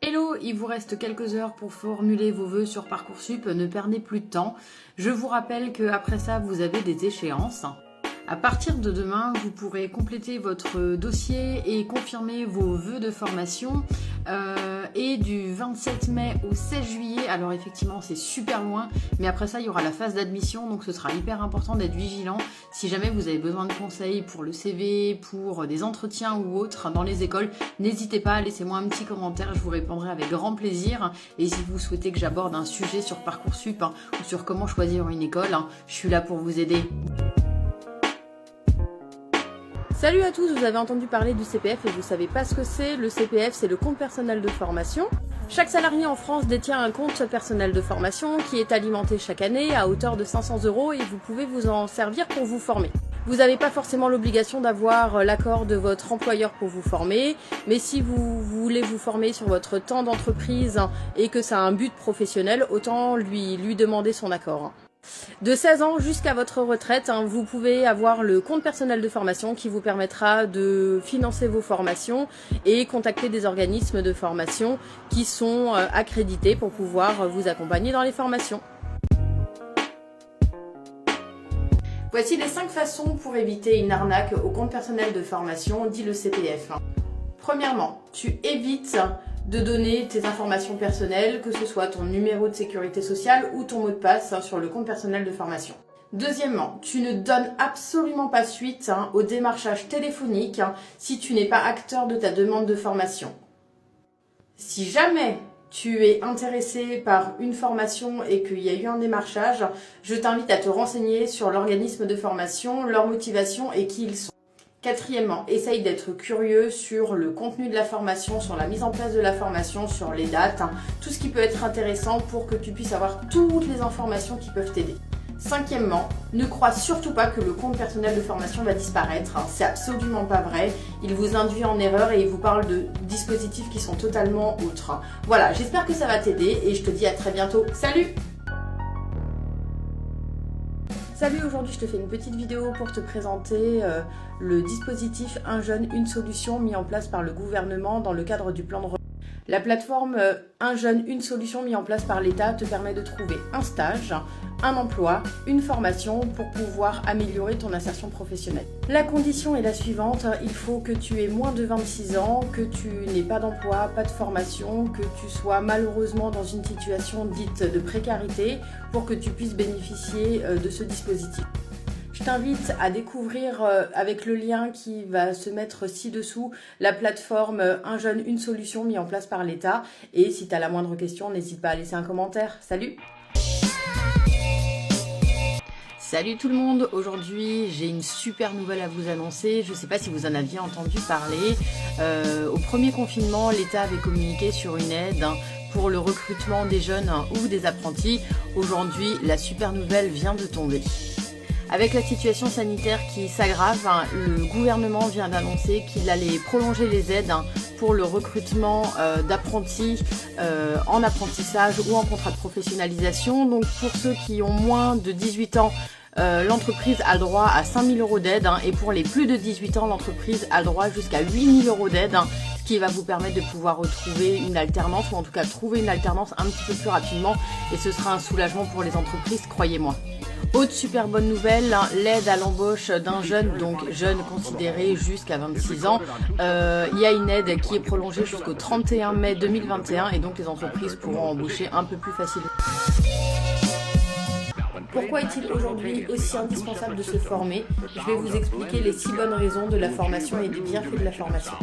Hello, il vous reste quelques heures pour formuler vos vœux sur Parcoursup, ne perdez plus de temps. Je vous rappelle qu'après ça, vous avez des échéances. À partir de demain, vous pourrez compléter votre dossier et confirmer vos vœux de formation. Et du 27 mai au 16 juillet, alors effectivement c'est super loin, mais après ça il y aura la phase d'admission, donc ce sera hyper important d'être vigilant. Si jamais vous avez besoin de conseils pour le CV, pour des entretiens ou autres dans les écoles, n'hésitez pas, laissez-moi un petit commentaire, je vous répondrai avec grand plaisir. Et si vous souhaitez que j'aborde un sujet sur Parcoursup ou sur comment choisir une école, je suis là pour vous aider. Salut à tous, vous avez entendu parler du CPF et vous savez pas ce que c'est. Le CPF, c'est le compte personnel de formation. Chaque salarié en France détient un compte personnel de formation qui est alimenté chaque année à hauteur de 500 € et vous pouvez vous en servir pour vous former. Vous n'avez pas forcément l'obligation d'avoir l'accord de votre employeur pour vous former, mais si vous voulez vous former sur votre temps d'entreprise et que ça a un but professionnel, autant lui demander son accord. De 16 ans jusqu'à votre retraite, vous pouvez avoir le compte personnel de formation qui vous permettra de financer vos formations et contacter des organismes de formation qui sont accrédités pour pouvoir vous accompagner dans les formations. Voici les 5 façons pour éviter une arnaque au compte personnel de formation, dit le CPF. Premièrement, tu évites de donner tes informations personnelles, que ce soit ton numéro de sécurité sociale ou ton mot de passe sur le compte personnel de formation. Deuxièmement, tu ne donnes absolument pas suite au démarchage téléphonique si tu n'es pas acteur de ta demande de formation. Si jamais tu es intéressé par une formation et qu'il y a eu un démarchage, je t'invite à te renseigner sur l'organisme de formation, leur motivation et qui ils sont. Quatrièmement, essaye d'être curieux sur le contenu de la formation, sur la mise en place de la formation, sur les dates, tout ce qui peut être intéressant pour que tu puisses avoir toutes les informations qui peuvent t'aider. Cinquièmement, ne crois surtout pas que le compte personnel de formation va disparaître, c'est absolument pas vrai. Il vous induit en erreur et il vous parle de dispositifs qui sont totalement autres. Voilà, j'espère que ça va t'aider et je te dis à très bientôt. Salut! Salut, aujourd'hui je te fais une petite vidéo pour te présenter le dispositif Un jeune, une solution mis en place par le gouvernement dans le cadre du plan de relance. La plateforme Un jeune, une solution mis en place par l'État te permet de trouver un stage, un emploi, une formation pour pouvoir améliorer ton insertion professionnelle. La condition est la suivante, il faut que tu aies moins de 26 ans, que tu n'aies pas d'emploi, pas de formation, que tu sois malheureusement dans une situation dite de précarité pour que tu puisses bénéficier de ce dispositif. Je t'invite à découvrir avec le lien qui va se mettre ci-dessous la plateforme Un jeune, une solution mis en place par l'État. Et si tu as la moindre question, n'hésite pas à laisser un commentaire. Salut! Salut tout le monde, aujourd'hui j'ai une super nouvelle à vous annoncer, je ne sais pas si vous en aviez entendu parler. Au premier confinement, l'État avait communiqué sur une aide pour le recrutement des jeunes ou des apprentis. Aujourd'hui, la super nouvelle vient de tomber. Avec la situation sanitaire qui s'aggrave, le gouvernement vient d'annoncer qu'il allait prolonger les aides pour le recrutement d'apprentis en apprentissage ou en contrat de professionnalisation. Donc pour ceux qui ont moins de 18 ans, l'entreprise a le droit à 5 000 € d'aide et pour les plus de 18 ans, l'entreprise a le droit jusqu'à 8 000 € d'aide, ce qui va vous permettre de pouvoir retrouver une alternance ou en tout cas trouver une alternance un petit peu plus rapidement et ce sera un soulagement pour les entreprises, croyez-moi. Autre super bonne nouvelle, l'aide à l'embauche d'un jeune, donc jeune considéré jusqu'à 26 ans. Il y a une aide qui est prolongée jusqu'au 31 mai 2021 et donc les entreprises pourront embaucher un peu plus facilement. Pourquoi est-il aujourd'hui aussi indispensable de se former? Je vais vous expliquer les 6 bonnes raisons de la formation et des bienfaits de la formation.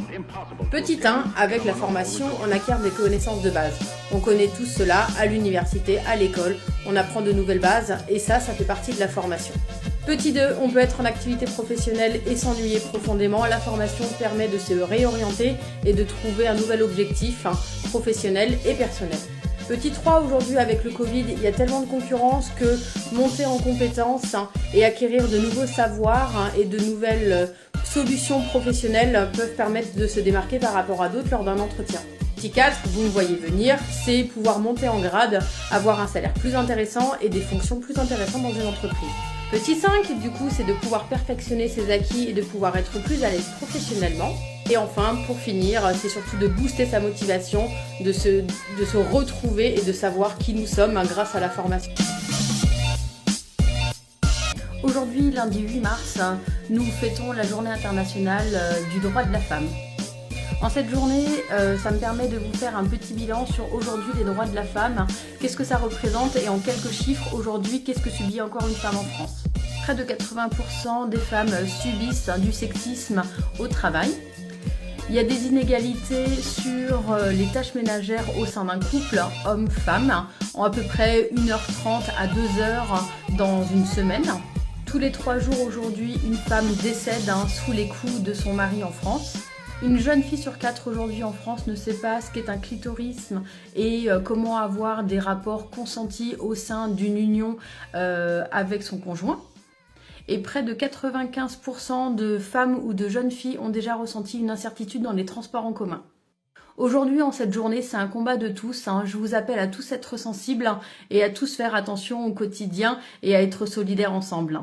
Petit 1, avec la formation, on acquiert des connaissances de base. On connaît tous cela à l'université, à l'école, on apprend de nouvelles bases et ça fait partie de la formation. Petit 2, on peut être en activité professionnelle et s'ennuyer profondément. La formation permet de se réorienter et de trouver un nouvel objectif professionnel et personnel. Petit 3, aujourd'hui avec le Covid, il y a tellement de concurrence que monter en compétences et acquérir de nouveaux savoirs et de nouvelles solutions professionnelles peuvent permettre de se démarquer par rapport à d'autres lors d'un entretien. Petit 4, vous me voyez venir, c'est pouvoir monter en grade, avoir un salaire plus intéressant et des fonctions plus intéressantes dans une entreprise. Petit 5, du coup, c'est de pouvoir perfectionner ses acquis et de pouvoir être plus à l'aise professionnellement. Et enfin, pour finir, c'est surtout de booster sa motivation, de se retrouver et de savoir qui nous sommes grâce à la formation. Aujourd'hui, lundi 8 mars, nous fêtons la journée internationale du droit de la femme. En cette journée, ça me permet de vous faire un petit bilan sur aujourd'hui les droits de la femme, qu'est-ce que ça représente et en quelques chiffres aujourd'hui, qu'est-ce que subit encore une femme en France. Près de 80% des femmes subissent du sexisme au travail. Il y a des inégalités sur les tâches ménagères au sein d'un couple homme-femme, en à peu près 1h30 à 2h dans une semaine. Tous les 3 jours aujourd'hui, une femme décède sous les coups de son mari en France. Une jeune fille sur 4 aujourd'hui en France ne sait pas ce qu'est un clitorisme et comment avoir des rapports consentis au sein d'une union avec son conjoint. Et près de 95% de femmes ou de jeunes filles ont déjà ressenti une incertitude dans les transports en commun. Aujourd'hui, en cette journée, c'est un combat de tous. Je vous appelle à tous être sensibles et à tous faire attention au quotidien et à être solidaires ensemble.